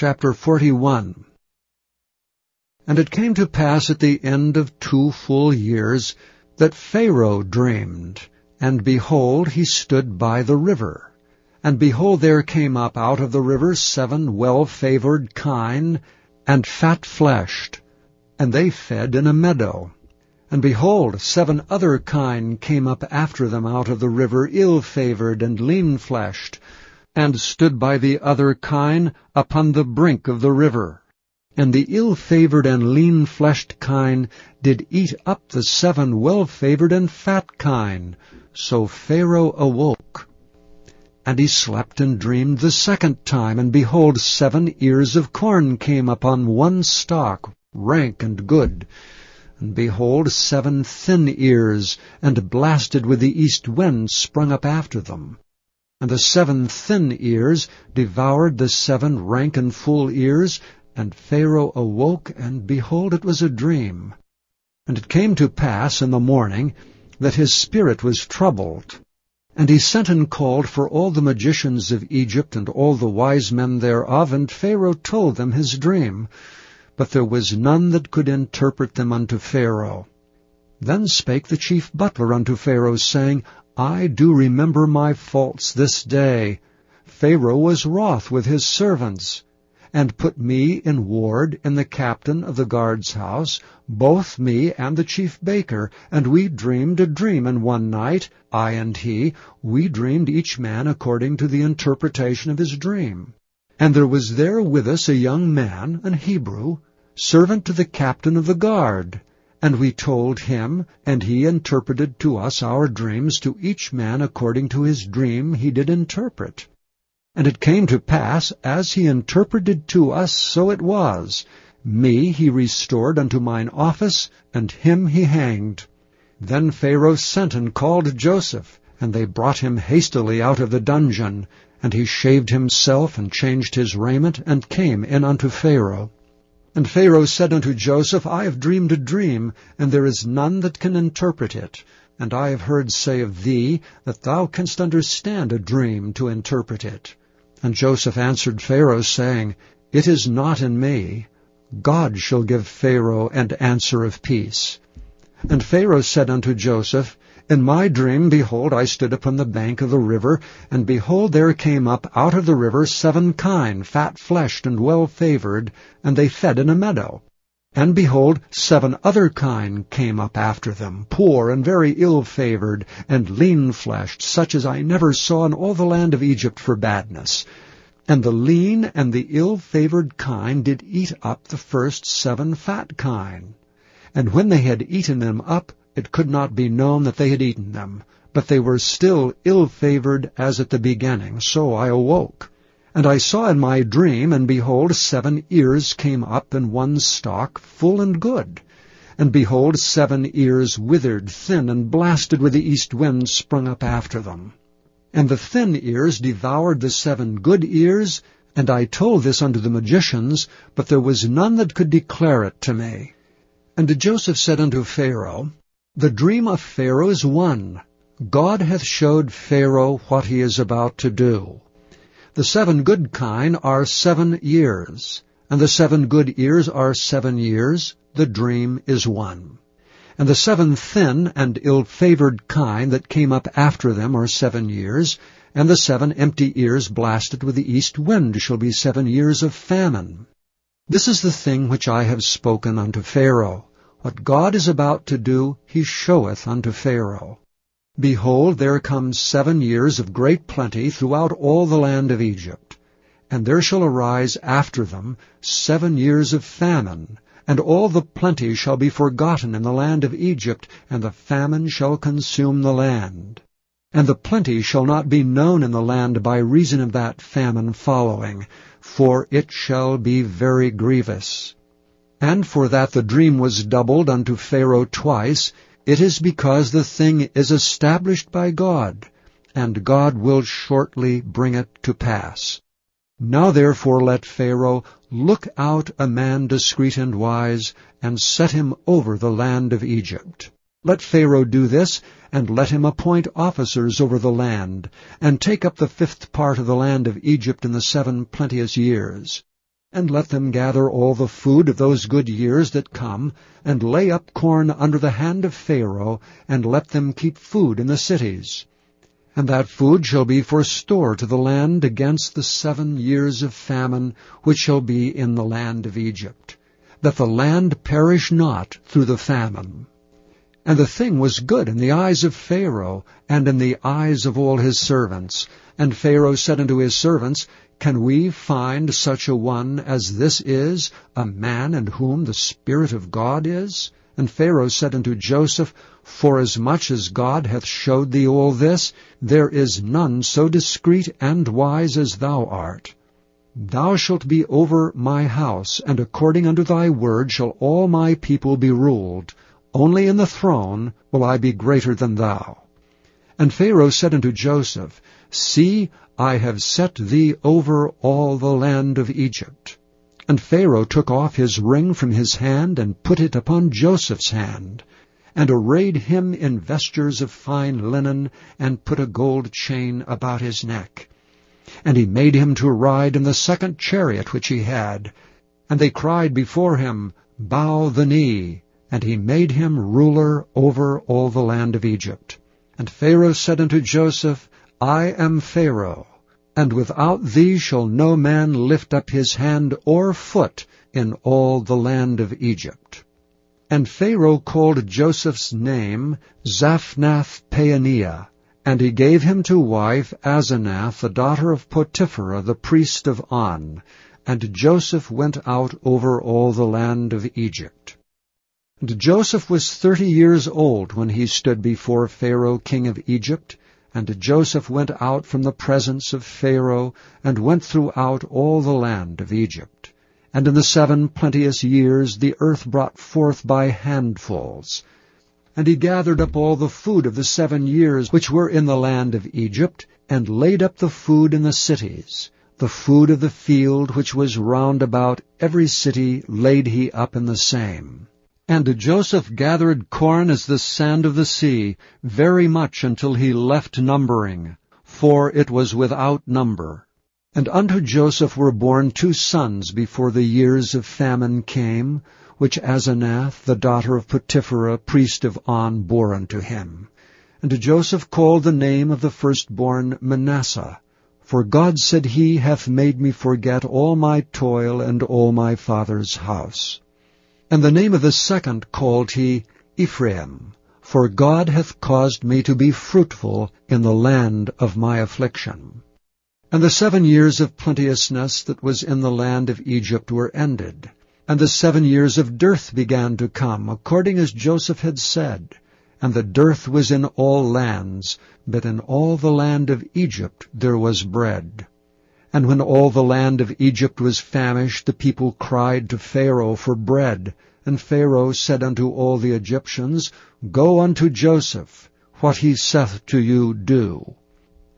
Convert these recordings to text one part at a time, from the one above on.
Chapter 41. And it came to pass at the end of 2 full years that Pharaoh dreamed, and behold, he stood by the river. And behold, there came up out of the river 7 well-favored kine, and fat-fleshed, and they fed in a meadow. And behold, 7 other kine came up after them out of the river, ill-favored and lean-fleshed, and stood by the other kine upon the brink of the river. And the ill-favored and lean-fleshed kine did eat up the 7 well-favored and fat kine. So Pharaoh awoke. And he slept and dreamed the second time, and behold, 7 ears of corn came upon one stalk, rank and good. And behold, 7 thin ears, and blasted with the east wind, sprung up after them. And the 7 thin ears devoured the 7 rank and full ears, and Pharaoh awoke, and behold, it was a dream. And it came to pass in the morning that his spirit was troubled. And he sent and called for all the magicians of Egypt and all the wise men thereof, and Pharaoh told them his dream. But there was none that could interpret them unto Pharaoh. Then spake the chief butler unto Pharaoh, saying, I do remember my faults this day. Pharaoh was wroth with his servants, and put me in ward in the captain of the guard's house, both me and the chief baker, and we dreamed a dream, and one night, I and he, we dreamed each man according to the interpretation of his dream. And there was there with us a young man, an Hebrew, servant to the captain of the guard. And we told him, and he interpreted to us our dreams, to each man according to his dream he did interpret. And it came to pass, as he interpreted to us, so it was. Me he restored unto mine office, and him he hanged. Then Pharaoh sent and called Joseph, and they brought him hastily out of the dungeon. And he shaved himself, and changed his raiment, and came in unto Pharaoh. And Pharaoh said unto Joseph, I have dreamed a dream, and there is none that can interpret it. And I have heard say of thee, that thou canst understand a dream to interpret it. And Joseph answered Pharaoh, saying, It is not in me. God shall give Pharaoh an answer of peace. And Pharaoh said unto Joseph, In my dream, behold, I stood upon the bank of the river, and behold, there came up out of the river 7 kine, fat-fleshed and well-favored, and they fed in a meadow. And behold, 7 other kine came up after them, poor and very ill-favored, and lean-fleshed, such as I never saw in all the land of Egypt for badness. And the lean and the ill-favored kine did eat up the first 7 fat kine. And when they had eaten them up, it could not be known that they had eaten them, but they were still ill-favored as at the beginning. So I awoke. And I saw in my dream, and behold, 7 ears came up in one stalk, full and good. And behold, 7 ears withered, thin, and blasted with the east wind sprung up after them. And the thin ears devoured the 7 good ears, and I told this unto the magicians, but there was none that could declare it to me. And Joseph said unto Pharaoh, The dream of Pharaoh is one. God hath showed Pharaoh what he is about to do. The 7 good kine are 7 years, and the 7 good ears are 7 years. The dream is one. And the 7 thin and ill-favored kine that came up after them are 7 years, and the 7 empty ears blasted with the east wind shall be 7 years of famine. This is the thing which I have spoken unto Pharaoh. What God is about to do, he showeth unto Pharaoh. Behold, there come 7 years of great plenty throughout all the land of Egypt. And there shall arise after them 7 years of famine, and all the plenty shall be forgotten in the land of Egypt, and the famine shall consume the land. And the plenty shall not be known in the land by reason of that famine following, for it shall be very grievous. And for that the dream was doubled unto Pharaoh twice, it is because the thing is established by God, and God will shortly bring it to pass. Now therefore let Pharaoh look out a man discreet and wise, and set him over the land of Egypt. Let Pharaoh do this, and let him appoint officers over the land, and take up the 5th part of the land of Egypt in the 7 plenteous years. And let them gather all the food of those good years that come, and lay up corn under the hand of Pharaoh, and let them keep food in the cities. And that food shall be for store to the land against the 7 years of famine which shall be in the land of Egypt, that the land perish not through the famine. And the thing was good in the eyes of Pharaoh, and in the eyes of all his servants. And Pharaoh said unto his servants, Can we find such a one as this is, a man in whom the Spirit of God is? And Pharaoh said unto Joseph, Forasmuch as God hath showed thee all this, there is none so discreet and wise as thou art. Thou shalt be over my house, and according unto thy word shall all my people be ruled. Only in the throne will I be greater than thou. And Pharaoh said unto Joseph, See, I have set thee over all the land of Egypt. And Pharaoh took off his ring from his hand, and put it upon Joseph's hand, and arrayed him in vestures of fine linen, and put a gold chain about his neck. And he made him to ride in the 2nd chariot which he had. And they cried before him, Bow the knee. And he made him ruler over all the land of Egypt. And Pharaoh said unto Joseph, I am Pharaoh, and without thee shall no man lift up his hand or foot in all the land of Egypt. And Pharaoh called Joseph's name Zaphnath-Paaneah, and he gave him to wife Asenath, the daughter of Potiphera, the priest of On. And Joseph went out over all the land of Egypt. And Joseph was 30 years old when he stood before Pharaoh king of Egypt. And Joseph went out from the presence of Pharaoh, and went throughout all the land of Egypt. And in the 7 plenteous years the earth brought forth by handfuls. And he gathered up all the food of the 7 years which were in the land of Egypt, and laid up the food in the cities. The food of the field which was round about every city laid he up in the same. And Joseph gathered corn as the sand of the sea, very much until he left numbering, for it was without number. And unto Joseph were born 2 sons before the years of famine came, which Asenath, the daughter of Potiphera, priest of On, bore unto him. And Joseph called the name of the firstborn Manasseh, for God, said he, hath made me forget all my toil and all my father's house. And the name of the second called he Ephraim, for God hath caused me to be fruitful in the land of my affliction. And the 7 years of plenteousness that was in the land of Egypt were ended, and the 7 years of dearth began to come, according as Joseph had said. And the dearth was in all lands, but in all the land of Egypt there was bread. And when all the land of Egypt was famished, the people cried to Pharaoh for bread. And Pharaoh said unto all the Egyptians, Go unto Joseph, what he saith to you do.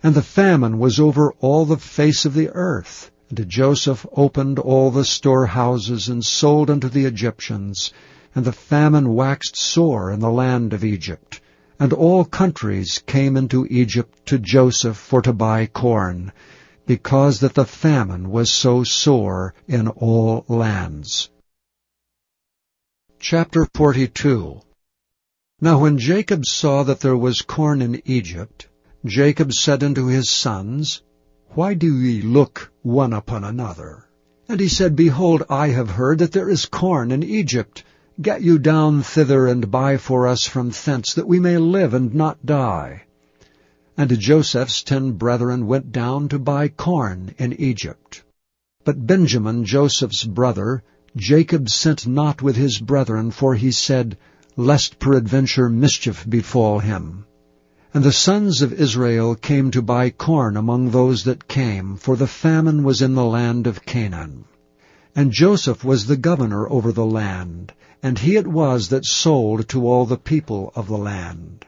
And the famine was over all the face of the earth. And Joseph opened all the storehouses, and sold unto the Egyptians. And the famine waxed sore in the land of Egypt. And all countries came into Egypt to Joseph for to buy corn, because that the famine was so sore in all lands. Chapter 42. Now when Jacob saw that there was corn in Egypt, Jacob said unto his sons, Why do ye look one upon another? And he said, Behold, I have heard that there is corn in Egypt. Get you down thither, and buy for us from thence, that we may live and not die. And Joseph's 10 brethren went down to buy corn in Egypt. But Benjamin, Joseph's brother, Jacob sent not with his brethren, for he said, Lest peradventure mischief befall him. And the sons of Israel came to buy corn among those that came, for the famine was in the land of Canaan. And Joseph was the governor over the land, and he it was that sold to all the people of the land.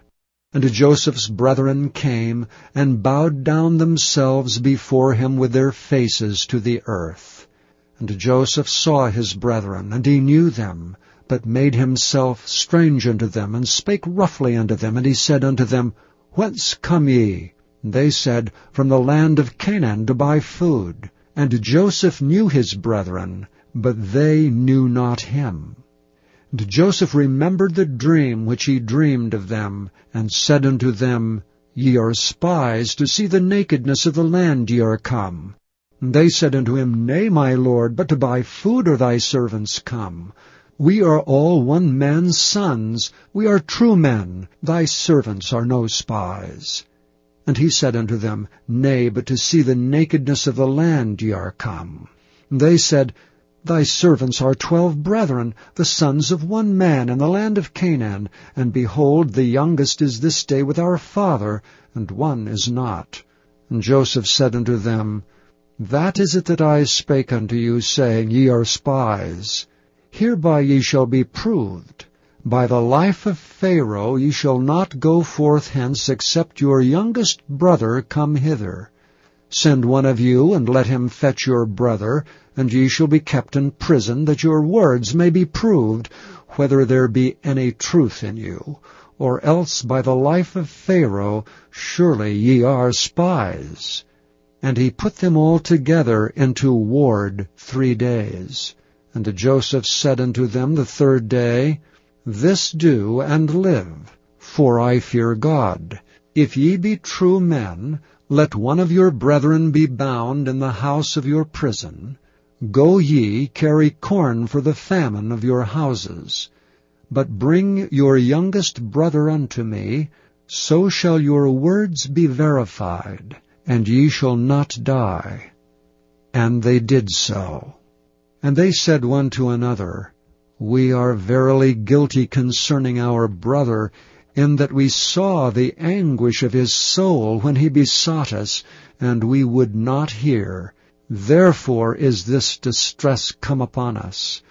And Joseph's brethren came, and bowed down themselves before him with their faces to the earth. And Joseph saw his brethren, and he knew them, but made himself strange unto them, and spake roughly unto them. And he said unto them, Whence come ye? And they said, From the land of Canaan to buy food. And Joseph knew his brethren, but they knew not him. And Joseph remembered the dream which he dreamed of them, and said unto them, Ye are spies, to see the nakedness of the land ye are come. And they said unto him, Nay, my lord, but to buy food are thy servants come. We are all one man's sons, we are true men, thy servants are no spies. And he said unto them, Nay, but to see the nakedness of the land ye are come. And they said, Thy servants are 12 brethren, the sons of one man in the land of Canaan, and behold, the youngest is this day with our father, and one is not. And Joseph said unto them, That is it that I spake unto you, saying, Ye are spies. Hereby ye shall be proved. By the life of Pharaoh ye shall not go forth hence, except your youngest brother come hither. Send one of you, and let him fetch your brother, and ye shall be kept in prison, that your words may be proved, whether there be any truth in you. Or else by the life of Pharaoh, surely ye are spies. And he put them all together into ward 3 days. And Joseph said unto them the 3rd day, This do, and live, for I fear God. If ye be true men, let one of your brethren be bound in the house of your prison. Go ye, carry corn for the famine of your houses. But bring your youngest brother unto me, so shall your words be verified, and ye shall not die. And they did so. And they said one to another, We are verily guilty concerning our brother, in that we saw the anguish of his soul when he besought us, and we would not hear. Therefore is this distress come upon us.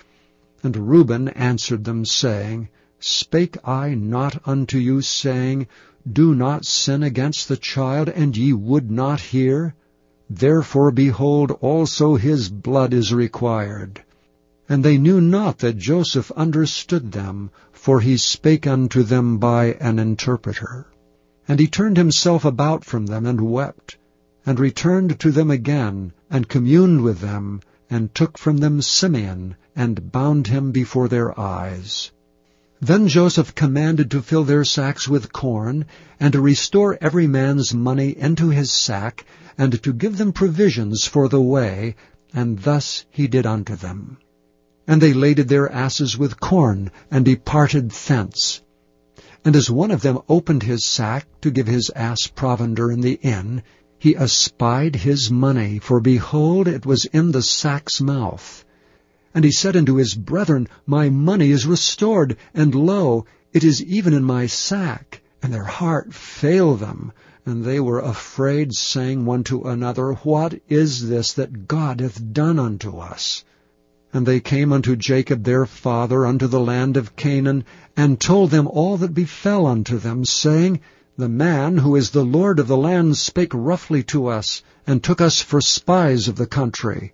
And Reuben answered them, saying, Spake I not unto you, saying, Do not sin against the child, and ye would not hear? Therefore, behold, also his blood is required. And they knew not that Joseph understood them, for he spake unto them by an interpreter. And he turned himself about from them, and wept, and returned to them again, and communed with them, and took from them Simeon, and bound him before their eyes. Then Joseph commanded to fill their sacks with corn, and to restore every man's money into his sack, and to give them provisions for the way, and thus he did unto them. And they laded their asses with corn, and departed thence. And as one of them opened his sack to give his ass provender in the inn, he espied his money, for behold, it was in the sack's mouth. And he said unto his brethren, My money is restored, and lo, it is even in my sack. And their heart failed them, and they were afraid, saying one to another, What is this that God hath done unto us? And they came unto Jacob their father unto the land of Canaan, and told them all that befell unto them, saying, The man who is the Lord of the land spake roughly to us, and took us for spies of the country.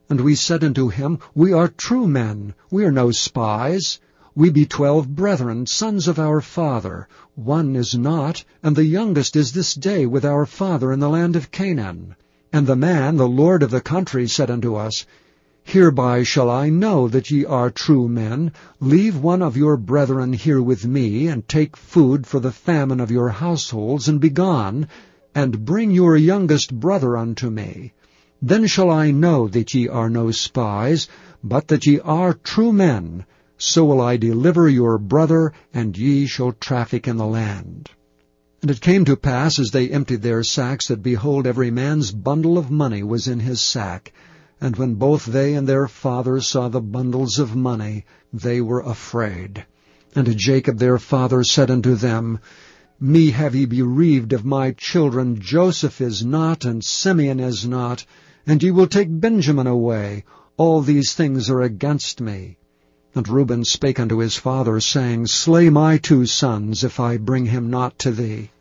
And we said unto him, We are true men, we are no spies. We be 12 brethren, sons of our father. One is not, and the youngest is this day with our father in the land of Canaan. And the man, the lord of the country, said unto us, Hereby shall I know that ye are true men. Leave one of your brethren here with me, and take food for the famine of your households, and be gone, and bring your youngest brother unto me. Then shall I know that ye are no spies, but that ye are true men. So will I deliver your brother, and ye shall traffic in the land. And it came to pass, as they emptied their sacks, that, behold, every man's bundle of money was in his sack. And when both they and their father saw the bundles of money, they were afraid. And Jacob their father said unto them, Me have ye bereaved of my children. Joseph is not, and Simeon is not, and ye will take Benjamin away. All these things are against me. And Reuben spake unto his father, saying, Slay my 2 sons, if I bring him not to thee.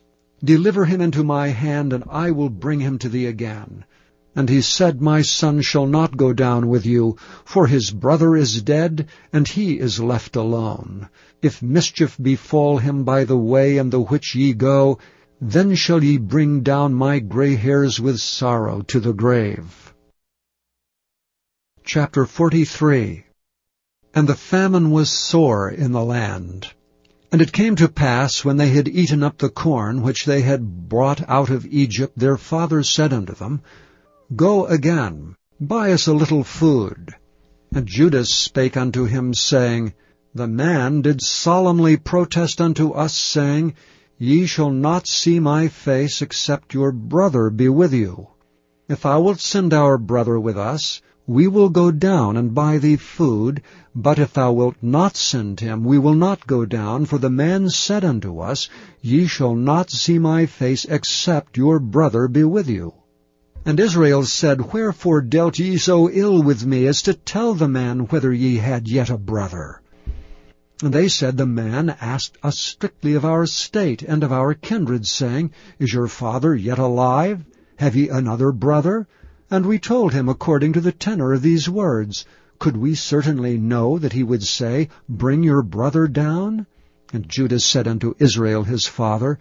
Deliver him into my hand, and I will bring him to thee again. And he said, My son shall not go down with you, for his brother is dead, and he is left alone. If mischief befall him by the way in the which ye go, then shall ye bring down my gray hairs with sorrow to the grave. Chapter 43. And the famine was sore in the land. And it came to pass, when they had eaten up the corn which they had brought out of Egypt, their father said unto them, Go again, buy us a little food. And Judah spake unto him, saying, The man did solemnly protest unto us, saying, Ye shall not see my face, except your brother be with you. If thou wilt send our brother with us, we will go down and buy thee food, but if thou wilt not send him, we will not go down, for the man said unto us, Ye shall not see my face, except your brother be with you. And Israel said, Wherefore dealt ye so ill with me, as to tell the man whether ye had yet a brother? And they said, The man asked us strictly of our state and of our kindred, saying, Is your father yet alive? Have ye another brother? And we told him according to the tenor of these words. Could we certainly know that he would say, Bring your brother down? And Judah said unto Israel his father,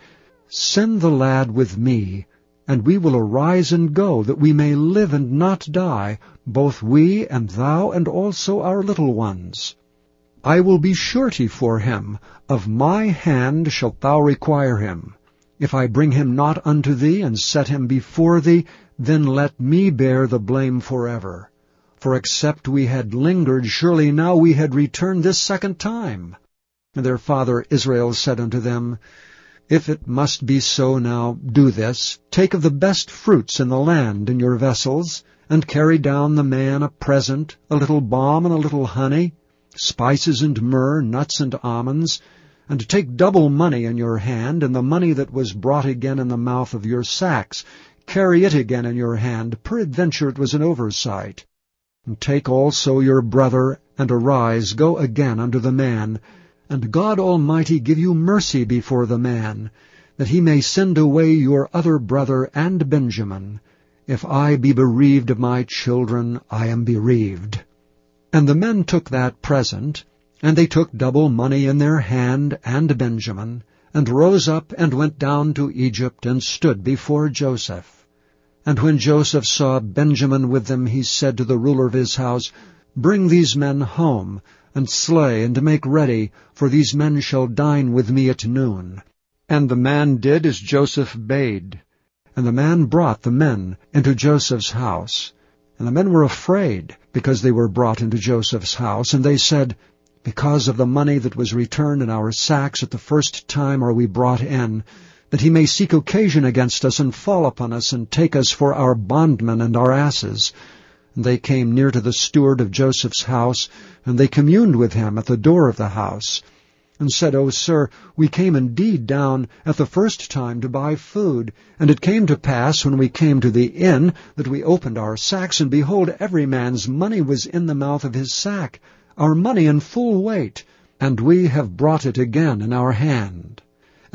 Send the lad with me, and we will arise and go, that we may live and not die, both we and thou, and also our little ones. I will be surety for him. Of my hand shalt thou require him. If I bring him not unto thee, and set him before thee, then let me bear the blame forever. For except we had lingered, surely now we had returned this second time. And their father Israel said unto them, If it must be so now, do this. Take of the best fruits in the land in your vessels, and carry down the man a present, a little balm and a little honey, spices and myrrh, nuts and almonds, and take double money in your hand, and the money that was brought again in the mouth of your sacks, carry it again in your hand, peradventure it was an oversight. And take also your brother, and arise, go again unto the man, and God Almighty give you mercy before the man, that he may send away your other brother and Benjamin. If I be bereaved of my children, I am bereaved. And the men took that present, and they took double money in their hand and Benjamin, and rose up and went down to Egypt, and stood before Joseph. And when Joseph saw Benjamin with them, he said to the ruler of his house, Bring these men home, and slay, and make ready, for these men shall dine with me at noon. And the man did as Joseph bade. And the man brought the men into Joseph's house. And the men were afraid, because they were brought into Joseph's house. And they said, Because of the money that was returned in our sacks at the first time are we brought in, that he may seek occasion against us, and fall upon us, and take us for our bondmen and our asses. And they came near to the steward of Joseph's house, and they communed with him at the door of the house, and said, O sir, we came indeed down at the first time to buy food. And it came to pass, when we came to the inn, that we opened our sacks, and behold, every man's money was in the mouth of his sack, our money in full weight, and we have brought it again in our hand.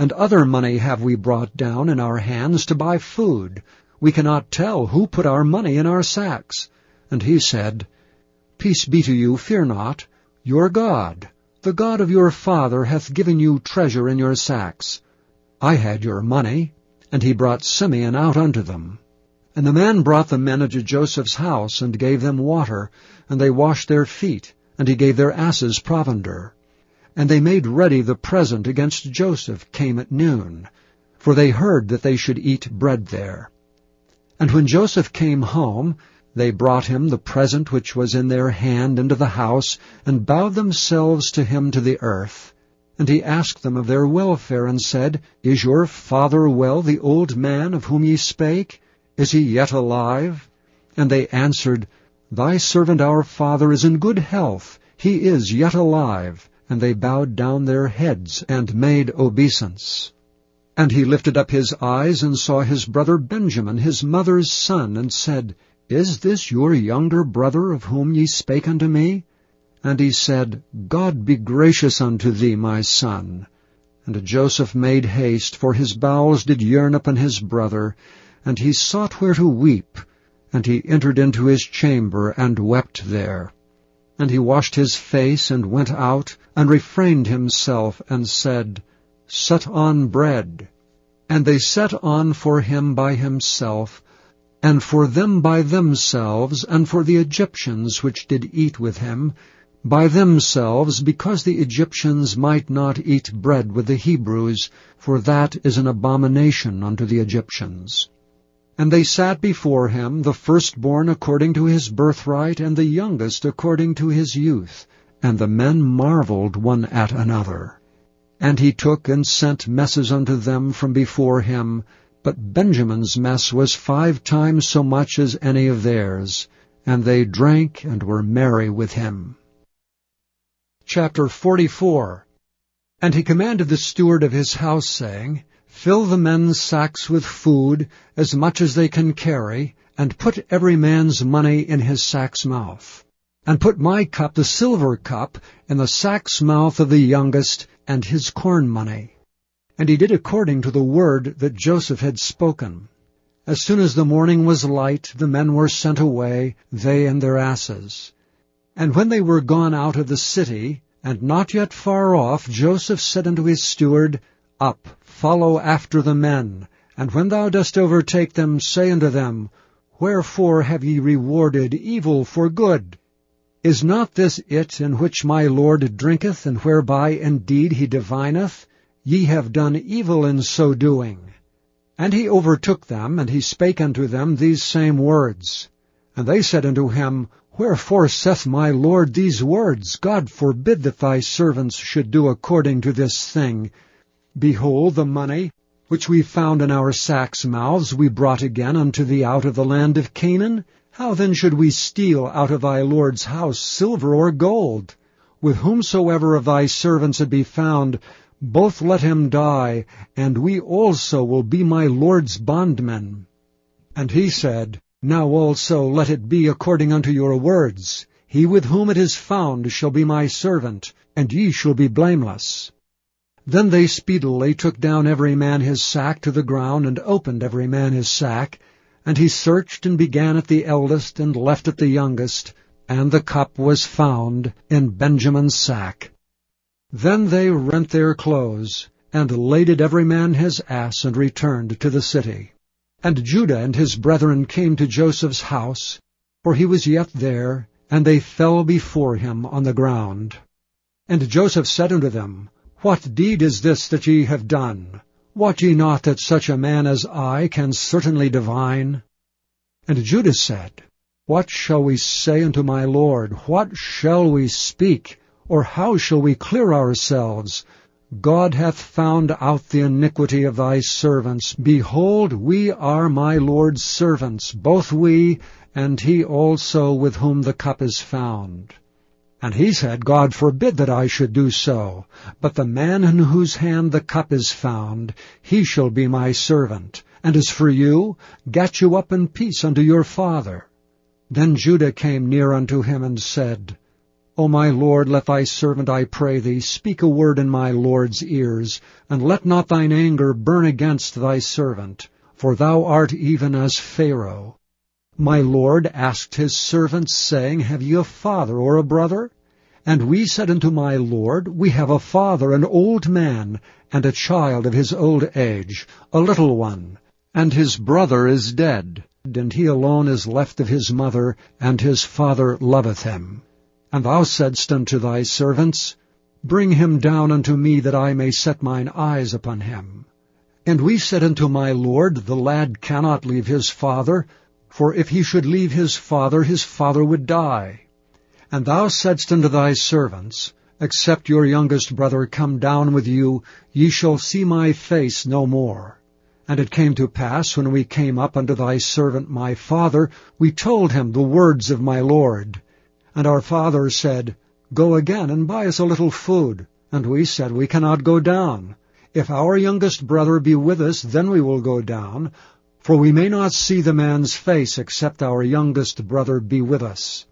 And other money have we brought down in our hands to buy food. We cannot tell who put our money in our sacks. And he said, Peace be to you, fear not. Your God, the God of your father, hath given you treasure in your sacks. I had your money. And he brought Simeon out unto them. And the man brought the men into Joseph's house, and gave them water, and they washed their feet, and he gave their asses provender. And they made ready the present against Joseph came at noon, for they heard that they should eat bread there. And when Joseph came home, they brought him the present which was in their hand into the house, and bowed themselves to him to the earth. And he asked them of their welfare, and said, Is your father well, the old man of whom ye spake? Is he yet alive? And they answered, Thy servant our father is in good health, he is yet alive. And they bowed down their heads, and made obeisance. And he lifted up his eyes, and saw his brother Benjamin, his mother's son, and said, Is this your younger brother, of whom ye spake unto me? And he said, God be gracious unto thee, my son. And Joseph made haste, for his bowels did yearn upon his brother, and he sought where to weep. And he entered into his chamber, and wept there. And he washed his face, and went out, and refrained himself, and said, Set on bread. And they set on for him by himself and for them by themselves, and for the Egyptians which did eat with him, by themselves, because the Egyptians might not eat bread with the Hebrews, for that is an abomination unto the Egyptians. And they sat before him, the firstborn according to his birthright, and the youngest according to his youth. And the men marveled one at another. And he took and sent messes unto them from before him, but Benjamin's mess was 5 times so much as any of theirs, and they drank and were merry with him. Chapter 44. And he commanded the steward of his house, saying, Fill the men's sacks with food, as much as they can carry, and put every man's money in his sack's mouth. And put my cup, the silver cup, in the sack's mouth of the youngest, and his corn money. And he did according to the word that Joseph had spoken. As soon as the morning was light, the men were sent away, they and their asses. And when they were gone out of the city, and not yet far off, Joseph said unto his steward, Up, follow after the men, and when thou dost overtake them, say unto them, Wherefore have ye rewarded evil for good? Is not this it in which my Lord drinketh, and whereby indeed he divineth? Ye have done evil in so doing. And he overtook them, and he spake unto them these same words. And they said unto him, Wherefore saith my Lord these words? God forbid that thy servants should do according to this thing. Behold, the money which we found in our sacks' mouths we brought again unto thee out of the land of Canaan. How then should we steal out of thy Lord's house silver or gold? With whomsoever of thy servants it be found, both let him die, and we also will be my Lord's bondmen. And he said, Now also let it be according unto your words. He with whom it is found shall be my servant, and ye shall be blameless. Then they speedily took down every man his sack to the ground, and opened every man his sack. And he searched, and began at the eldest, and left at the youngest, and the cup was found in Benjamin's sack. Then they rent their clothes, and laded every man his ass, and returned to the city. And Judah and his brethren came to Joseph's house, for he was yet there, and they fell before him on the ground. And Joseph said unto them, What deed is this that ye have done? Wot ye not that such a man as I can certainly divine? And Judah said, What shall we say unto my Lord? What shall we speak? Or how shall we clear ourselves? God hath found out the iniquity of thy servants. Behold, we are my Lord's servants, both we, and he also with whom the cup is found. And he said, God forbid that I should do so. But the man in whose hand the cup is found, he shall be my servant. And as for you, get you up in peace unto your father. Then Judah came near unto him, and said, O my Lord, let thy servant, I pray thee, speak a word in my Lord's ears, and let not thine anger burn against thy servant, for thou art even as Pharaoh. My Lord asked his servants, saying, Have ye a father or a brother? And we said unto my Lord, We have a father, an old man, and a child of his old age, a little one, and his brother is dead, and he alone is left of his mother, and his father loveth him. And thou saidst unto thy servants, Bring him down unto me, that I may set mine eyes upon him. And we said unto my Lord, The lad cannot leave his father, for if he should leave his father would die. And thou saidst unto thy servants, Except your youngest brother come down with you, ye shall see my face no more. And it came to pass, when we came up unto thy servant my father, we told him the words of my Lord. And our father said, Go again, and buy us a little food. And we said, We cannot go down. If our youngest brother be with us, then we will go down, for we may not see the man's face, except our youngest brother be with us.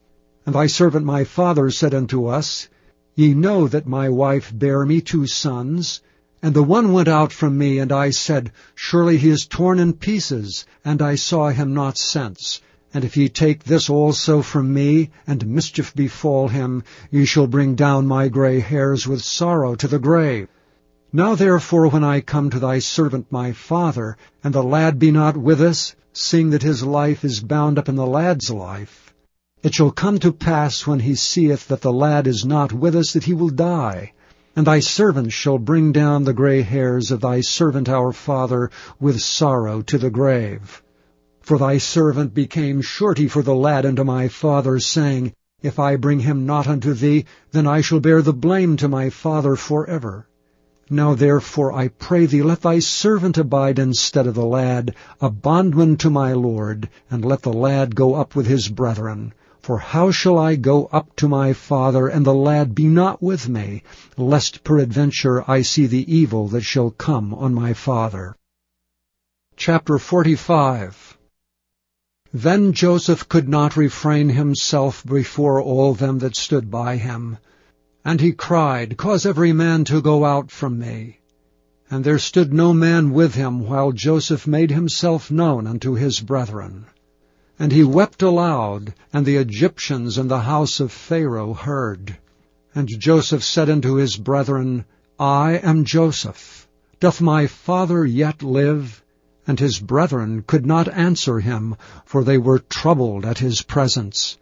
And thy servant my father said unto us, Ye know that my wife bare me 2 sons, and the one went out from me, and I said, Surely he is torn in pieces, and I saw him not since. And if ye take this also from me, and mischief befall him, ye shall bring down my gray hairs with sorrow to the grave. Now therefore, when I come to thy servant my father, and the lad be not with us, seeing that his life is bound up in the lad's life. It shall come to pass, when he seeth that the lad is not with us, that he will die. And thy servants shall bring down the gray hairs of thy servant our father with sorrow to the grave. For thy servant became surety for the lad unto my father, saying, If I bring him not unto thee, then I shall bear the blame to my father forever. Now therefore I pray thee, let thy servant abide instead of the lad, a bondman to my lord, and let the lad go up with his brethren. For how shall I go up to my father, and the lad be not with me, lest peradventure I see the evil that shall come on my father? Chapter 45. Then Joseph could not refrain himself before all them that stood by him. And he cried, Cause every man to go out from me. And there stood no man with him, while Joseph made himself known unto his brethren. And he wept aloud, and the Egyptians in the house of Pharaoh heard. And Joseph said unto his brethren, I am Joseph. Doth my father yet live? And his brethren could not answer him, for they were troubled at his presence.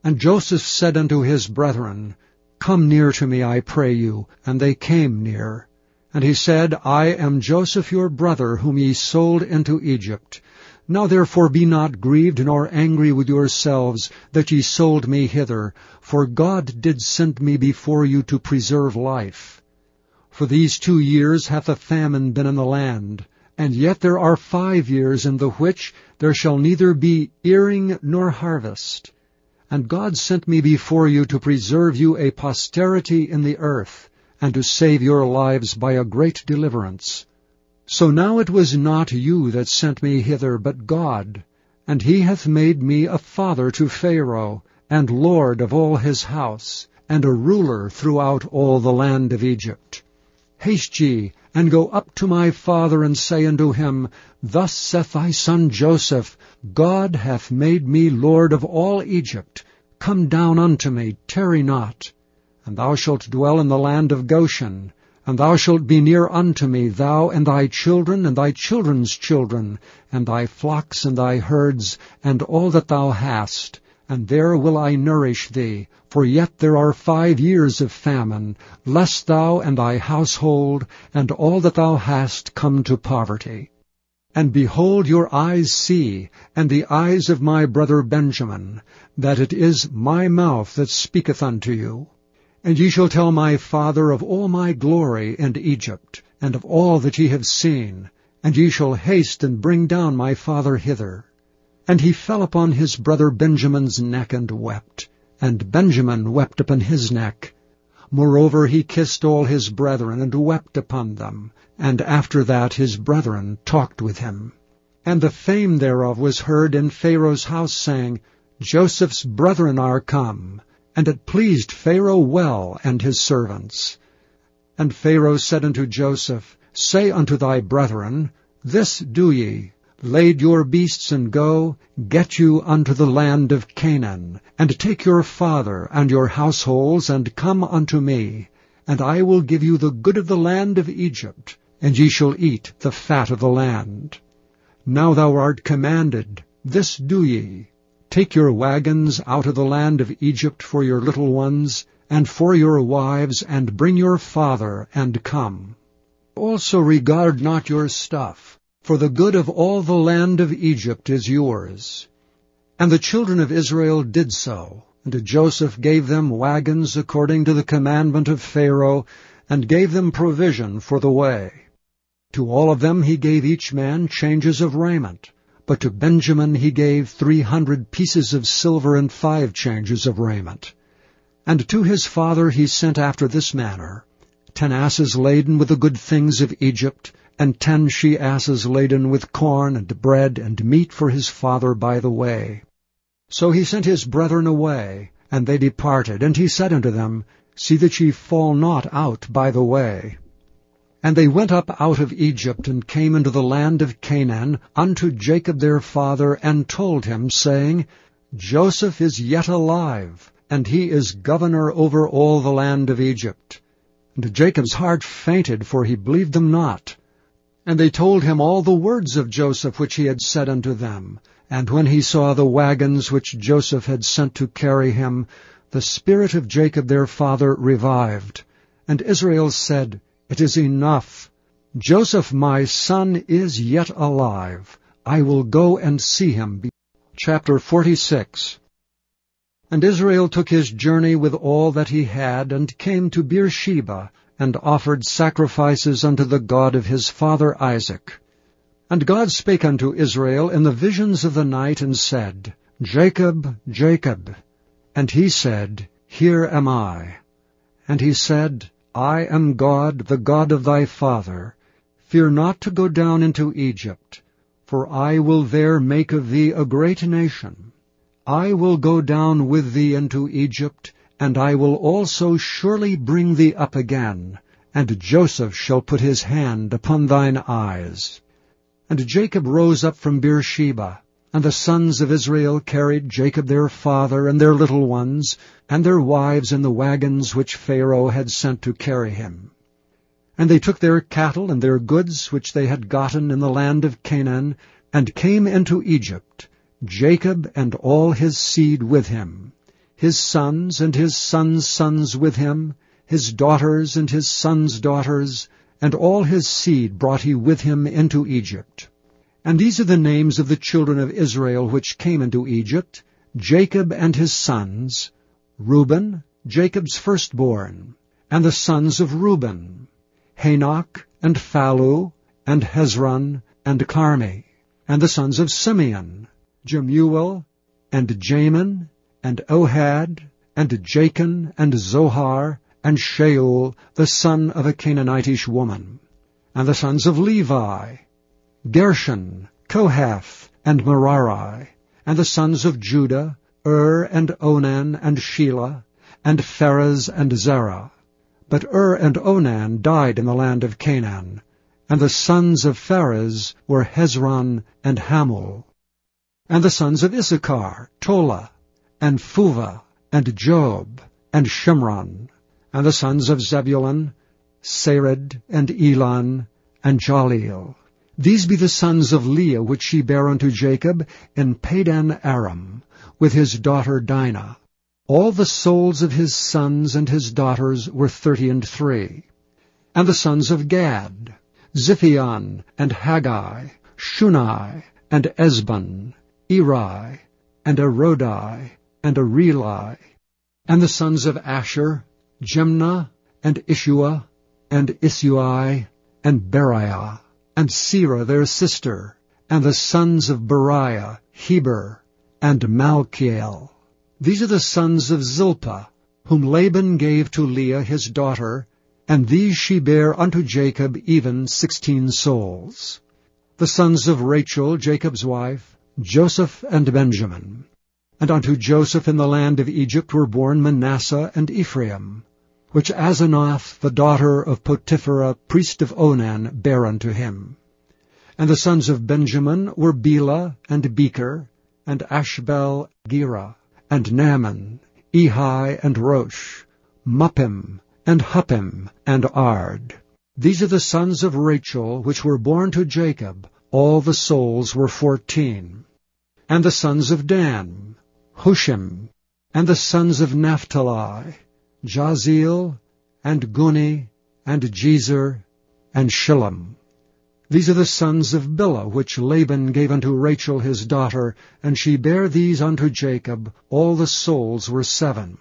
And Joseph said unto his brethren, Come near to me, I pray you. And they came near. And he said, I am Joseph your brother, whom ye sold into Egypt. Now therefore be not grieved nor angry with yourselves, that ye sold me hither, for God did send me before you to preserve life. For these 2 years hath a famine been in the land, and yet there are 5 years in the which there shall neither be earing nor harvest. And God sent me before you to preserve you a posterity in the earth, and to save your lives by a great deliverance. So now it was not you that sent me hither, but God, and he hath made me a father to Pharaoh, and lord of all his house, and a ruler throughout all the land of Egypt. Haste ye, and go up to my father, and say unto him, Thus saith thy son Joseph, God hath made me lord of all Egypt. Come down unto me, tarry not. And thou shalt dwell in the land of Goshen, and thou shalt be near unto me, thou and thy children, and thy children's children, and thy flocks and thy herds, and all that thou hast. And there will I nourish thee, for yet there are 5 years of famine, lest thou and thy household, and all that thou hast, come to poverty. And behold, your eyes see, and the eyes of my brother Benjamin, that it is my mouth that speaketh unto you. And ye shall tell my father of all my glory in Egypt, and of all that ye have seen, and ye shall haste and bring down my father hither. And he fell upon his brother Benjamin's neck and wept, and Benjamin wept upon his neck. Moreover he kissed all his brethren, and wept upon them, and after that his brethren talked with him. And the fame thereof was heard in Pharaoh's house, saying, Joseph's brethren are come. And it pleased Pharaoh well, and his servants. And Pharaoh said unto Joseph, Say unto thy brethren, This do ye, lade your beasts and go, get you unto the land of Canaan, and take your father and your households, and come unto me, and I will give you the good of the land of Egypt, and ye shall eat the fat of the land. Now thou art commanded, this do ye. Take your wagons out of the land of Egypt for your little ones, and for your wives, and bring your father, and come. Also regard not your stuff, for the good of all the land of Egypt is yours. And the children of Israel did so, and Joseph gave them wagons according to the commandment of Pharaoh, and gave them provision for the way. To all of them he gave each man changes of raiment. But to Benjamin he gave 300 pieces of silver and 5 changes of raiment. And to his father he sent after this manner, 10 asses laden with the good things of Egypt, and 10 she-asses laden with corn and bread and meat for his father by the way. So he sent his brethren away, and they departed. And he said unto them, See that ye fall not out by the way. And they went up out of Egypt, and came into the land of Canaan, unto Jacob their father, and told him, saying, Joseph is yet alive, and he is governor over all the land of Egypt. And Jacob's heart fainted, for he believed them not. And they told him all the words of Joseph which he had said unto them. And when he saw the wagons which Joseph had sent to carry him, the spirit of Jacob their father revived. And Israel said, It is enough. Joseph my son is yet alive. I will go and see him. Chapter 46. And Israel took his journey with all that he had, and came to Beersheba, and offered sacrifices unto the God of his father Isaac. And God spake unto Israel in the visions of the night, and said, Jacob, Jacob. And he said, Here am I. And he said, I am God, the God of thy father. Fear not to go down into Egypt, for I will there make of thee a great nation. I will go down with thee into Egypt, and I will also surely bring thee up again, and Joseph shall put his hand upon thine eyes. And Jacob rose up from Beersheba, and the sons of Israel carried Jacob their father and their little ones, and their wives in the wagons which Pharaoh had sent to carry him. And they took their cattle and their goods which they had gotten in the land of Canaan, and came into Egypt, Jacob and all his seed with him, his sons and his sons' sons with him, his daughters and his sons' daughters, and all his seed brought he with him into Egypt. And these are the names of the children of Israel which came into Egypt, Jacob and his sons, Reuben, Jacob's firstborn, and the sons of Reuben, Hanok, and Phalu, and Hezron, and Carmi, and the sons of Simeon, Jemuel, and Jamin, and Ohad, and Jachin, and Zohar, and Shaul, the son of a Canaanitish woman, and the sons of Levi, Gershon, Kohath, and Merari, and the sons of Judah, and Onan, and Shelah, and Pharez, and Zerah. But and Onan died in the land of Canaan, and the sons of Pharez were Hezron and Hamul. And the sons of Issachar, Tola, and Phuvah, and Job, and Shimron. And the sons of Zebulun, Sered, and Elon, and Jaleel. These be the sons of Leah which she bare unto Jacob in Padan Aram, with his daughter Dinah. All the souls of his sons and his daughters were 33. And the sons of Gad, Ziphion, and Haggai, Shunai, and Esbon, Eri, and Arodi, and Areli. And the sons of Asher, Jimnah, and Ishua, and Isui, and Beriah, and Serah their sister, and the sons of Beriah, Heber, and Malchiel. These are the sons of Zilpah, whom Laban gave to Leah his daughter, and these she bare unto Jacob even 16 souls. The sons of Rachel, Jacob's wife, Joseph and Benjamin. And unto Joseph in the land of Egypt were born Manasseh and Ephraim, which Asenath, the daughter of Potiphera, priest of Onan, bare unto him. And the sons of Benjamin were Bela, and Becher, and Ashbel, Gera, and Naaman, Ehi, and Rosh, Muppim, and Huppim, and Ard. These are the sons of Rachel, which were born to Jacob. All the souls were 14. And the sons of Dan, Hushim, and the sons of Naphtali, Jaziel, and Guni, and Jezer, and Shillem. These are the sons of Bilhah, which Laban gave unto Rachel his daughter, and she bare these unto Jacob. All the souls were 7.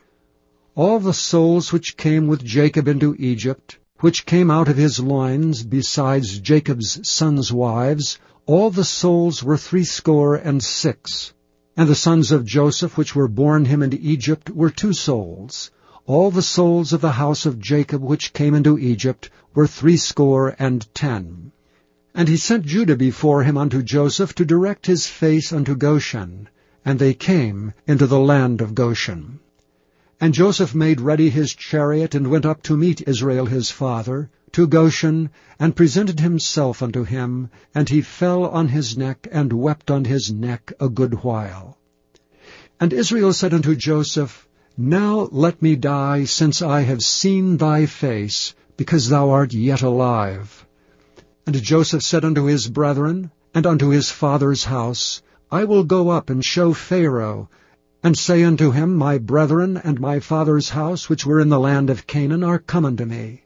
All the souls which came with Jacob into Egypt, which came out of his loins, besides Jacob's sons' wives, all the souls were 66. And the sons of Joseph, which were born him in Egypt, were 2 souls. All the souls of the house of Jacob, which came into Egypt, were 70. And he sent Judah before him unto Joseph to direct his face unto Goshen, and they came into the land of Goshen. And Joseph made ready his chariot, and went up to meet Israel his father, to Goshen, and presented himself unto him, and he fell on his neck, and wept on his neck a good while. And Israel said unto Joseph, Now let me die, since I have seen thy face, because thou art yet alive. And Joseph said unto his brethren, and unto his father's house, I will go up and show Pharaoh, and say unto him, My brethren and my father's house, which were in the land of Canaan, are come unto me.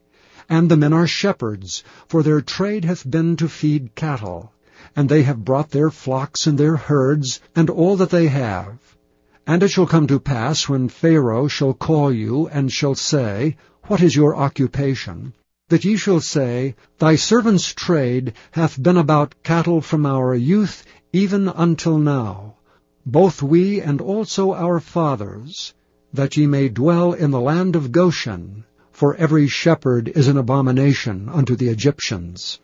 And the men are shepherds, for their trade hath been to feed cattle. And they have brought their flocks and their herds, and all that they have. And it shall come to pass, when Pharaoh shall call you, and shall say, What is your occupation? That ye shall say, Thy servant's trade hath been about cattle from our youth even until now, both we and also our fathers, that ye may dwell in the land of Goshen, for every shepherd is an abomination unto the Egyptians.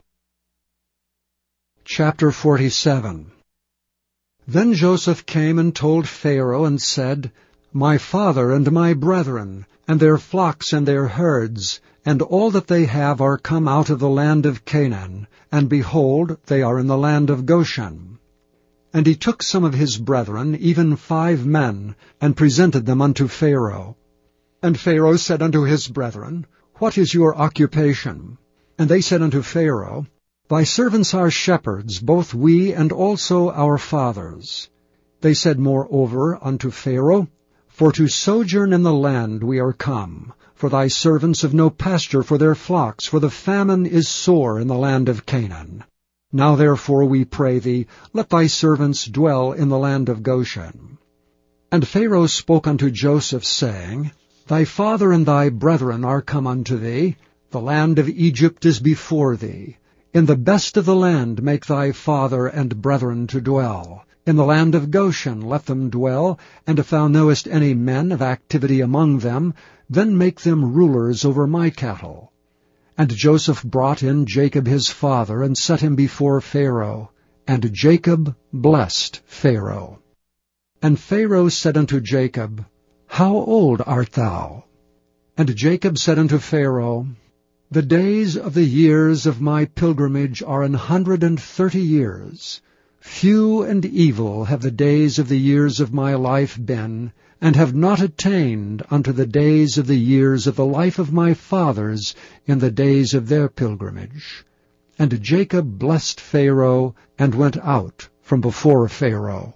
Chapter 47. Then Joseph came and told Pharaoh, and said, My father and my brethren, and their flocks and their herds, and all that they have are come out of the land of Canaan, and behold, they are in the land of Goshen. And he took some of his brethren, even 5 men, and presented them unto Pharaoh. And Pharaoh said unto his brethren, What is your occupation? And they said unto Pharaoh, Thy servants are shepherds, both we and also our fathers. They said moreover unto Pharaoh, For to sojourn in the land we are come, for thy servants have no pasture for their flocks, for the famine is sore in the land of Canaan. Now therefore we pray thee, let thy servants dwell in the land of Goshen. And Pharaoh spoke unto Joseph, saying, Thy father and thy brethren are come unto thee, the land of Egypt is before thee. In the best of the land make thy father and brethren to dwell. In the land of Goshen let them dwell, and if thou knowest any men of activity among them, then make them rulers over my cattle. And Joseph brought in Jacob his father, and set him before Pharaoh. And Jacob blessed Pharaoh. And Pharaoh said unto Jacob, How old art thou? And Jacob said unto Pharaoh, The days of the years of my pilgrimage are 130 years. Few and evil have the days of the years of my life been, and have not attained unto the days of the years of the life of my fathers in the days of their pilgrimage. And Jacob blessed Pharaoh, and went out from before Pharaoh.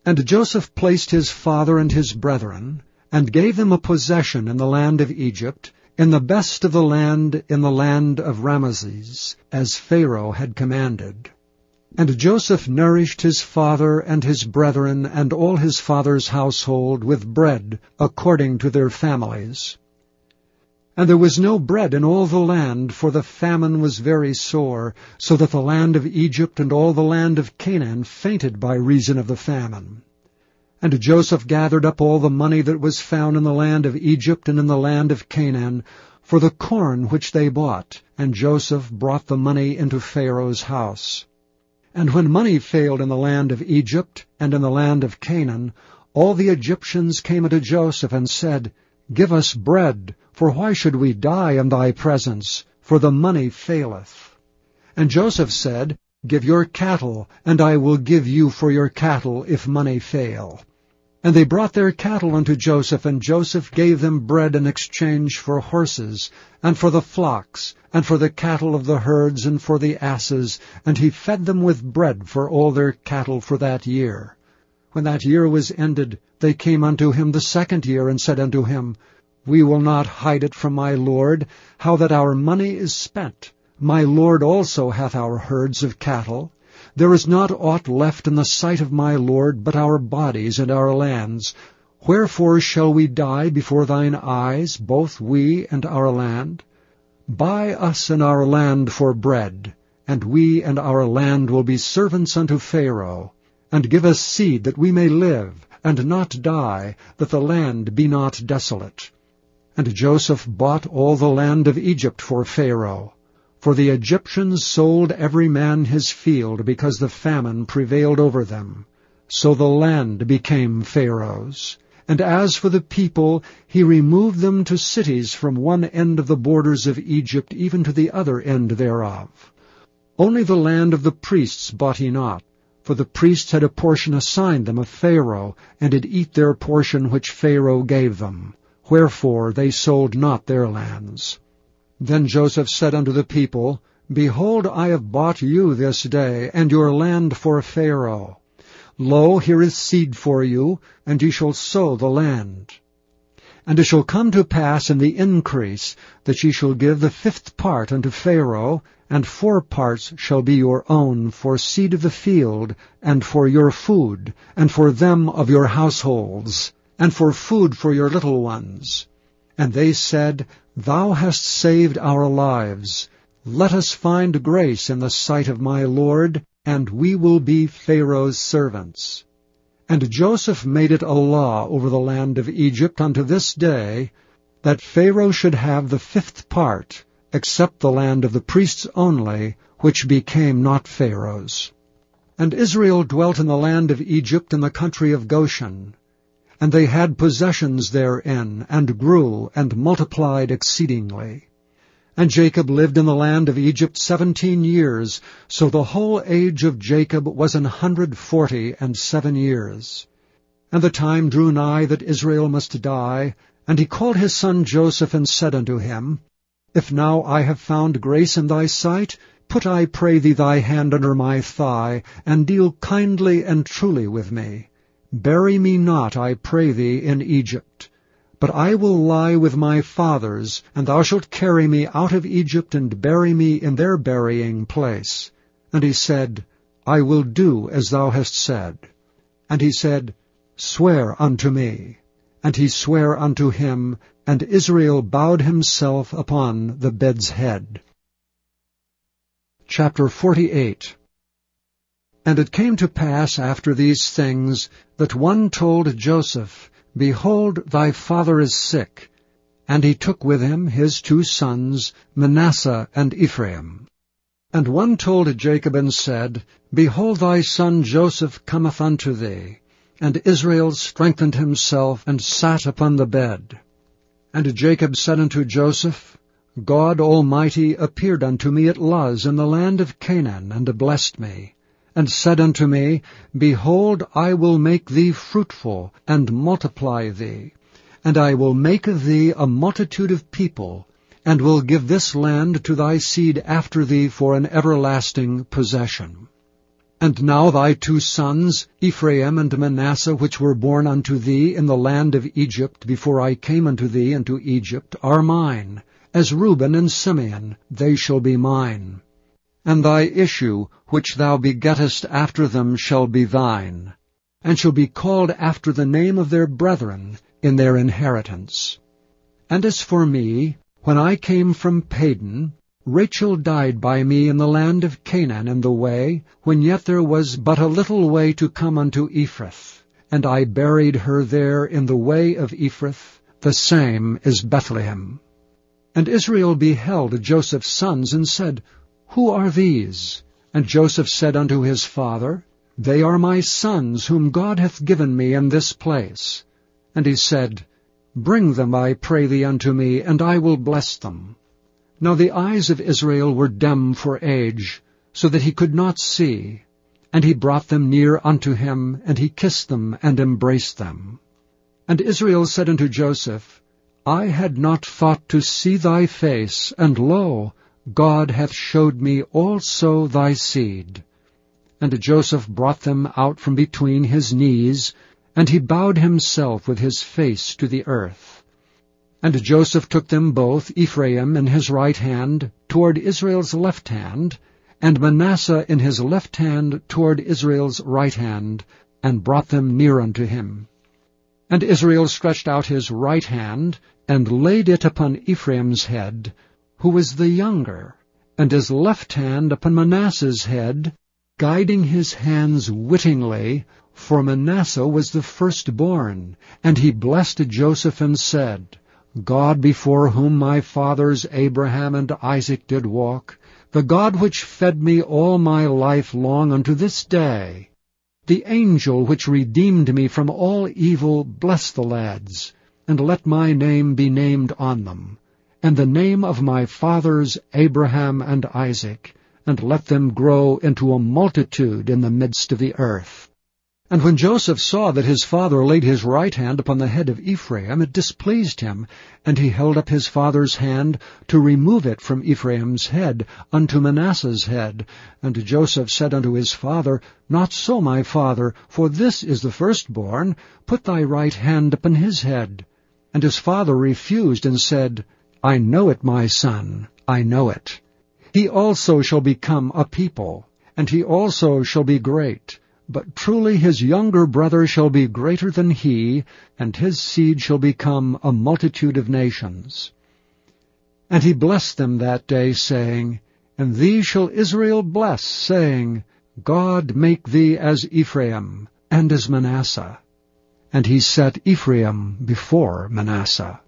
And Joseph placed his father and his brethren, and gave them a possession in the land of Egypt, in the best of the land, in the land of Ramesses, as Pharaoh had commanded. And Joseph nourished his father and his brethren and all his father's household with bread according to their families. And there was no bread in all the land, for the famine was very sore, so that the land of Egypt and all the land of Canaan fainted by reason of the famine. And Joseph gathered up all the money that was found in the land of Egypt and in the land of Canaan, for the corn which they bought, and Joseph brought the money into Pharaoh's house. And when money failed in the land of Egypt and in the land of Canaan, all the Egyptians came unto Joseph and said, Give us bread, for why should we die in thy presence? For the money faileth. And Joseph said, Give your cattle, and I will give you for your cattle if money fail. And they brought their cattle unto Joseph, and Joseph gave them bread in exchange for horses, and for the flocks, and for the cattle of the herds, and for the asses, and he fed them with bread for all their cattle for that year. When that year was ended, they came unto him the 2nd year, and said unto him, We will not hide it from my lord, how that our money is spent. My lord also hath our herds of cattle. There is not aught left in the sight of my lord but our bodies and our lands. Wherefore shall we die before thine eyes, both we and our land? Buy us and our land for bread, and we and our land will be servants unto Pharaoh. And give us seed that we may live, and not die, that the land be not desolate. And Joseph bought all the land of Egypt for Pharaoh. For the Egyptians sold every man his field, because the famine prevailed over them. So the land became Pharaoh's. And as for the people, he removed them to cities from one end of the borders of Egypt even to the other end thereof. Only the land of the priests bought he not, for the priests had a portion assigned them of Pharaoh, and did eat their portion which Pharaoh gave them. Wherefore they sold not their lands. Then Joseph said unto the people, Behold, I have bought you this day, and your land for Pharaoh. Lo, here is seed for you, and ye shall sow the land. And it shall come to pass in the increase, that ye shall give the 5th part unto Pharaoh, and 4 parts shall be your own for seed of the field, and for your food, and for them of your households, and for food for your little ones. And they said, Thou hast saved our lives. Let us find grace in the sight of my Lord, and we will be Pharaoh's servants. And Joseph made it a law over the land of Egypt unto this day, that Pharaoh should have the 5th part, except the land of the priests only, which became not Pharaoh's. And Israel dwelt in the land of Egypt in the country of Goshen. And they had possessions therein, and grew, and multiplied exceedingly. And Jacob lived in the land of Egypt 17 years, so the whole age of Jacob was 147 years. And the time drew nigh that Israel must die, and he called his son Joseph, and said unto him, If now I have found grace in thy sight, put, I pray thee, thy hand under my thigh, and deal kindly and truly with me. Bury me not, I pray thee, in Egypt. But I will lie with my fathers, and thou shalt carry me out of Egypt, and bury me in their burying place. And he said, I will do as thou hast said. And he said, Swear unto me. And he sware unto him, and Israel bowed himself upon the bed's head. Chapter 48. And it came to pass after these things, that one told Joseph, Behold, thy father is sick. And he took with him his 2 sons, Manasseh and Ephraim. And one told Jacob, and said, Behold, thy son Joseph cometh unto thee. And Israel strengthened himself, and sat upon the bed. And Jacob said unto Joseph, God Almighty appeared unto me at Luz in the land of Canaan, and blessed me, and said unto me, Behold, I will make thee fruitful, and multiply thee, and I will make of thee a multitude of people, and will give this land to thy seed after thee for an everlasting possession. And now thy 2 sons, Ephraim and Manasseh, which were born unto thee in the land of Egypt before I came unto thee into Egypt, are mine. As Reuben and Simeon, they shall be mine. And thy issue, which thou begettest after them, shall be thine, and shall be called after the name of their brethren in their inheritance. And as for me, when I came from Padan, Rachel died by me in the land of Canaan in the way, when yet there was but a little way to come unto Ephrath. And I buried her there in the way of Ephrath, the same is Bethlehem. And Israel beheld Joseph's sons, and said, Who are these? And Joseph said unto his father, They are my sons, whom God hath given me in this place. And he said, Bring them, I pray thee, unto me, and I will bless them. Now the eyes of Israel were dim for age, so that he could not see. And he brought them near unto him, and he kissed them, and embraced them. And Israel said unto Joseph, I had not thought to see thy face, and lo, God hath showed me also thy seed. And Joseph brought them out from between his knees, and he bowed himself with his face to the earth. And Joseph took them both, Ephraim in his right hand, toward Israel's left hand, and Manasseh in his left hand toward Israel's right hand, and brought them near unto him. And Israel stretched out his right hand, and laid it upon Ephraim's head, who was the younger, and his left hand upon Manasseh's head, guiding his hands wittingly, for Manasseh was the firstborn. And he blessed Joseph, and said, God before whom my fathers Abraham and Isaac did walk, the God which fed me all my life long unto this day, the angel which redeemed me from all evil, bless the lads, and let my name be named on them, and the name of my fathers Abraham and Isaac, and let them grow into a multitude in the midst of the earth. And when Joseph saw that his father laid his right hand upon the head of Ephraim, it displeased him, and he held up his father's hand to remove it from Ephraim's head unto Manasseh's head. And Joseph said unto his father, Not so, my father, for this is the firstborn. Put thy right hand upon his head. And his father refused, and said, I know it, my son, I know it. He also shall become a people, and he also shall be great. But truly his younger brother shall be greater than he, and his seed shall become a multitude of nations. And he blessed them that day, saying, And thee shall Israel bless, saying, God make thee as Ephraim, and as Manasseh. And he set Ephraim before Manasseh.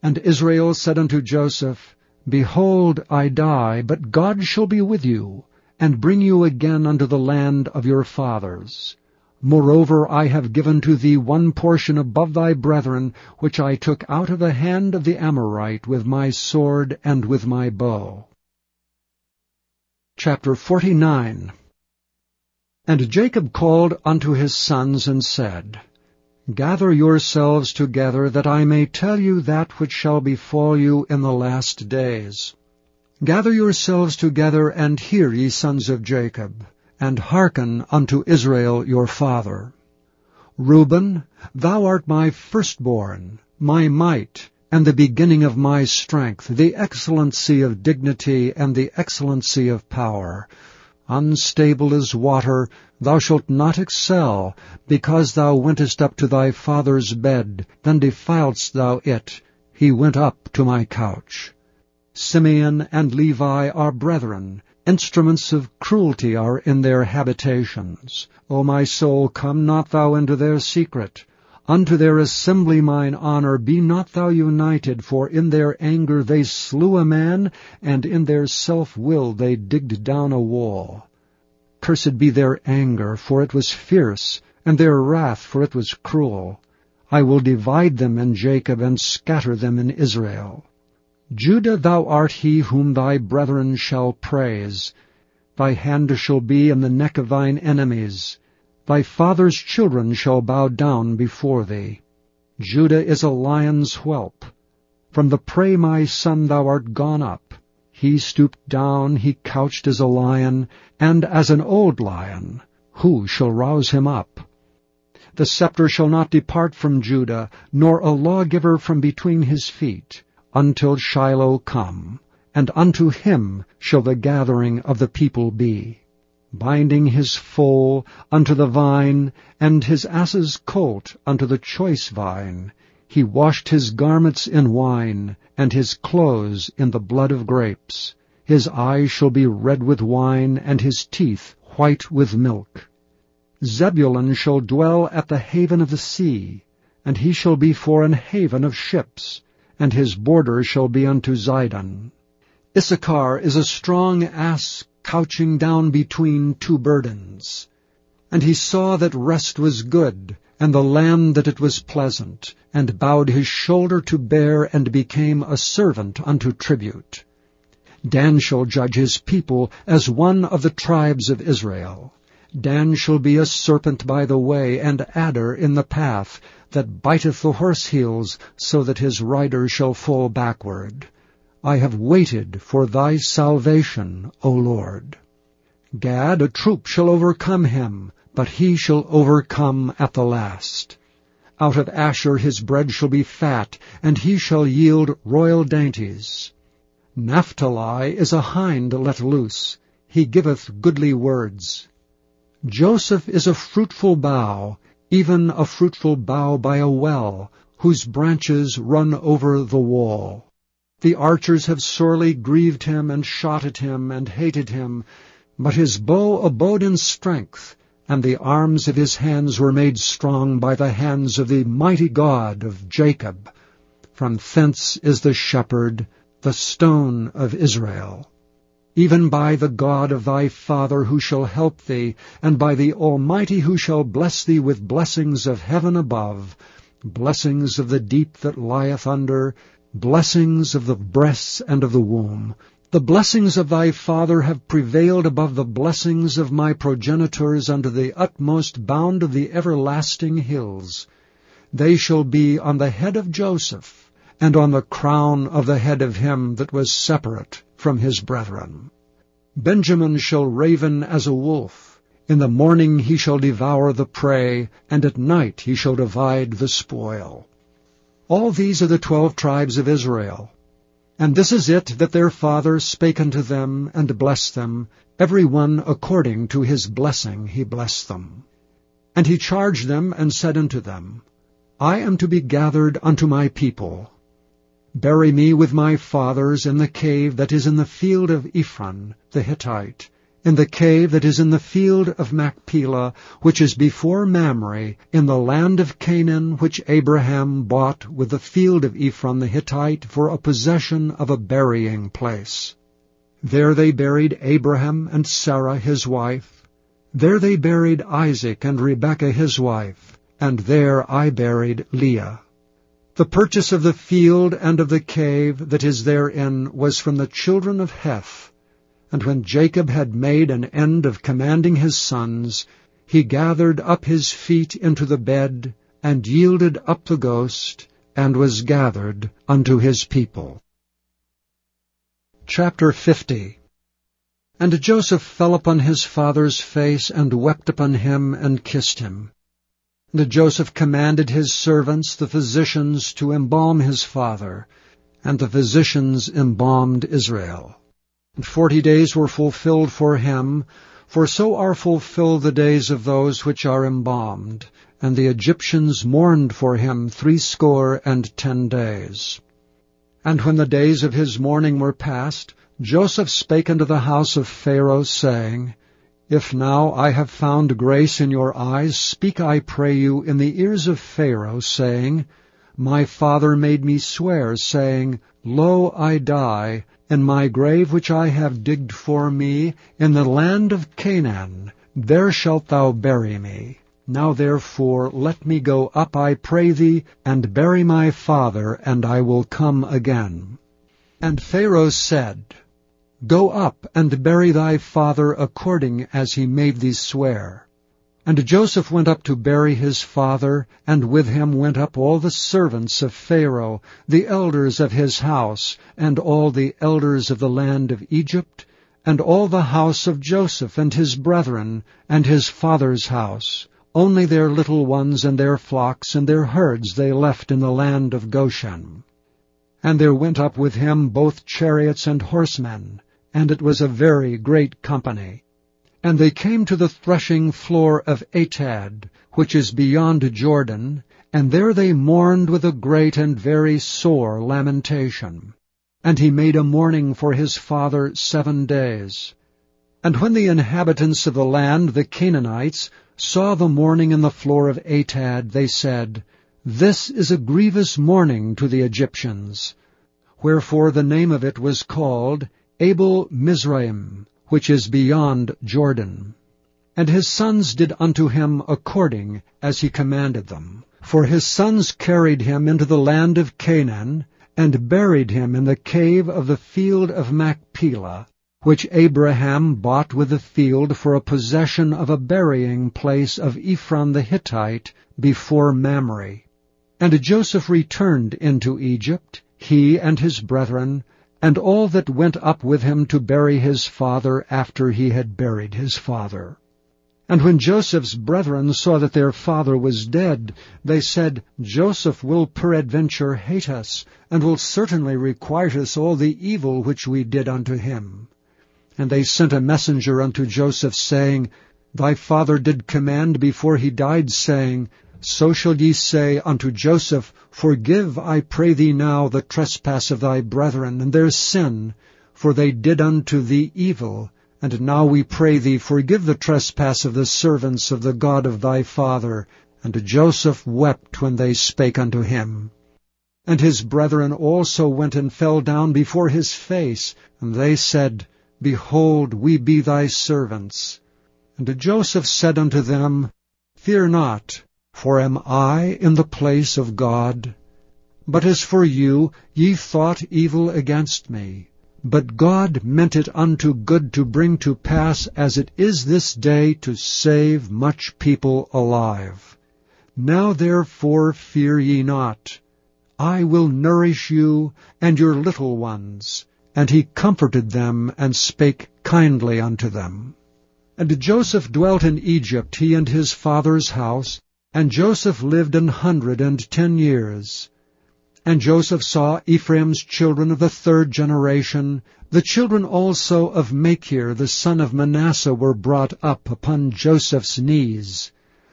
And Israel said unto Joseph, Behold, I die, but God shall be with you, and bring you again unto the land of your fathers. Moreover, I have given to thee one portion above thy brethren, which I took out of the hand of the Amorite with my sword and with my bow. Chapter 49. And Jacob called unto his sons, and said, Gather yourselves together, that I may tell you that which shall befall you in the last days. Gather yourselves together, and hear, ye sons of Jacob, and hearken unto Israel your father. Reuben, thou art my firstborn, my might, and the beginning of my strength, the excellency of dignity, and the excellency of power. Unstable as water, thou shalt not excel, because thou wentest up to thy father's bed, then defiledst thou it. He went up to my couch. Simeon and Levi are brethren. Instruments of cruelty are in their habitations. O my soul, come not thou into their secret. Unto their assembly mine honor be not thou united, for in their anger they slew a man, and in their self-will they digged down a wall. Cursed be their anger, for it was fierce, and their wrath, for it was cruel. I will divide them in Jacob, and scatter them in Israel. Judah, thou art he whom thy brethren shall praise. Thy hand shall be in the neck of thine enemies. Thy father's children shall bow down before thee. Judah is a lion's whelp. From the prey, my son, thou art gone up. He stooped down, he couched as a lion, and as an old lion. Who shall rouse him up? The scepter shall not depart from Judah, nor a lawgiver from between his feet, until Shiloh come, and unto him shall the gathering of the people be. Binding his foal unto the vine, and his ass's colt unto the choice vine. He washed his garments in wine, and his clothes in the blood of grapes. His eyes shall be red with wine, and his teeth white with milk. Zebulun shall dwell at the haven of the sea, and he shall be for an haven of ships, and his border shall be unto Zidon. Issachar is a strong ass couching down between two burdens. And he saw that rest was good, and the land that it was pleasant, and bowed his shoulder to bear, and became a servant unto tribute. Dan shall judge his people as one of the tribes of Israel. Dan shall be a serpent by the way, and adder in the path, that biteth the horse heels, so that his rider shall fall backward. I have waited for thy salvation, O Lord. Gad, a troop shall overcome him, but he shall overcome at the last. Out of Asher his bread shall be fat, and he shall yield royal dainties. Naphtali is a hind let loose, he giveth goodly words. Joseph is a fruitful bough, even a fruitful bough by a well, whose branches run over the wall. The archers have sorely grieved him, and shot at him, and hated him. But his bow abode in strength, and the arms of his hands were made strong by the hands of the mighty God of Jacob. From thence is the shepherd, the stone of Israel. Even by the God of thy father who shall help thee, and by the Almighty who shall bless thee with blessings of heaven above, blessings of the deep that lieth under, blessings of the breasts and of the womb, The blessings of thy father have prevailed above the blessings of my progenitors unto the utmost bound of the everlasting hills. They shall be on the head of Joseph, and on the crown of the head of him that was separate from his brethren. Benjamin shall raven as a wolf. In the morning he shall devour the prey, and at night he shall divide the spoil. All these are the 12 tribes of Israel. And this is it that their father spake unto them, and blessed them, every one according to his blessing he blessed them. And he charged them, and said unto them, I am to be gathered unto my people. Bury me with my fathers in the cave that is in the field of Ephron the Hittite, in the cave that is in the field of Machpelah, which is before Mamre, in the land of Canaan, which Abraham bought with the field of Ephron the Hittite for a possession of a burying place. There they buried Abraham and Sarah his wife. There they buried Isaac and Rebekah his wife, and there I buried Leah. The purchase of the field and of the cave that is therein was from the children of Heth. And when Jacob had made an end of commanding his sons, he gathered up his feet into the bed, and yielded up the ghost, and was gathered unto his people. Chapter 50. And Joseph fell upon his father's face, and wept upon him, and kissed him. And Joseph commanded his servants, the physicians, to embalm his father, and the physicians embalmed Israel. And 40 days were fulfilled for him, for so are fulfilled the days of those which are embalmed. And the Egyptians mourned for him 60 days. And when the days of his mourning were past, Joseph spake unto the house of Pharaoh, saying, If now I have found grace in your eyes, speak, I pray you, in the ears of Pharaoh, saying, My father made me swear, saying, Lo, I die, in my grave which I have digged for me, in the land of Canaan, there shalt thou bury me. Now therefore let me go up, I pray thee, and bury my father, and I will come again. And Pharaoh said, Go up, and bury thy father according as he made thee swear. And Joseph went up to bury his father, and with him went up all the servants of Pharaoh, the elders of his house, and all the elders of the land of Egypt, and all the house of Joseph and his brethren, and his father's house. Only their little ones and their flocks and their herds they left in the land of Goshen. And there went up with him both chariots and horsemen, and it was a very great company. And they came to the threshing floor of Atad, which is beyond Jordan, and there they mourned with a great and very sore lamentation. And he made a mourning for his father 7 days. And when the inhabitants of the land, the Canaanites, saw the mourning in the floor of Atad, they said, This is a grievous mourning to the Egyptians. Wherefore the name of it was called Abel Mizraim, which is beyond Jordan. And his sons did unto him according as he commanded them. For his sons carried him into the land of Canaan, and buried him in the cave of the field of Machpelah, which Abraham bought with the field for a possession of a burying place of Ephron the Hittite before Mamre. And Joseph returned into Egypt, he and his brethren, and all that went up with him to bury his father after he had buried his father. And when Joseph's brethren saw that their father was dead, they said, Joseph will peradventure hate us, and will certainly requite us all the evil which we did unto him. And they sent a messenger unto Joseph, saying, Thy father did command before he died, saying, So shall ye say unto Joseph, Forgive, I pray thee now, the trespass of thy brethren, and their sin, for they did unto thee evil. And now we pray thee, forgive the trespass of the servants of the God of thy father. And Joseph wept when they spake unto him. And his brethren also went and fell down before his face, and they said, Behold, we be thy servants. And Joseph said unto them, Fear not, for am I in the place of God? But as for you, ye thought evil against me, But God meant it unto good to bring to pass, as it is this day, to save much people alive. Now therefore fear ye not. I will nourish you and your little ones. And he comforted them, and spake kindly unto them. And Joseph dwelt in Egypt, he and his father's house, and Joseph lived 110 years. And Joseph saw Ephraim's children of the 3rd generation. The children also of Machir the son of Manasseh were brought up upon Joseph's knees.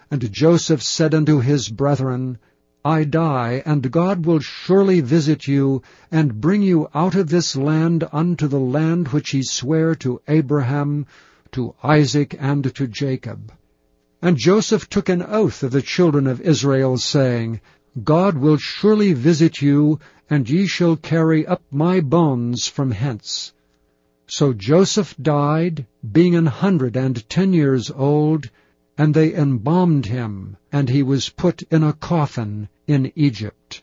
And Joseph said unto his brethren, I die, and God will surely visit you, and bring you out of this land unto the land which he sware to Abraham, to Isaac, and to Jacob. And Joseph took an oath of the children of Israel, saying, God will surely visit you, and ye shall carry up my bones from hence. So Joseph died, being 110 years old, and they embalmed him, and he was put in a coffin in Egypt.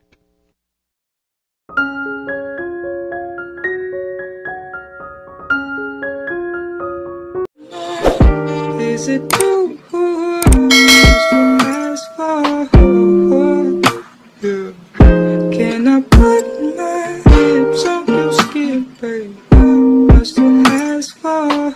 Is it true to ask for you? Can I put my lips on your skin, babe? I still ask for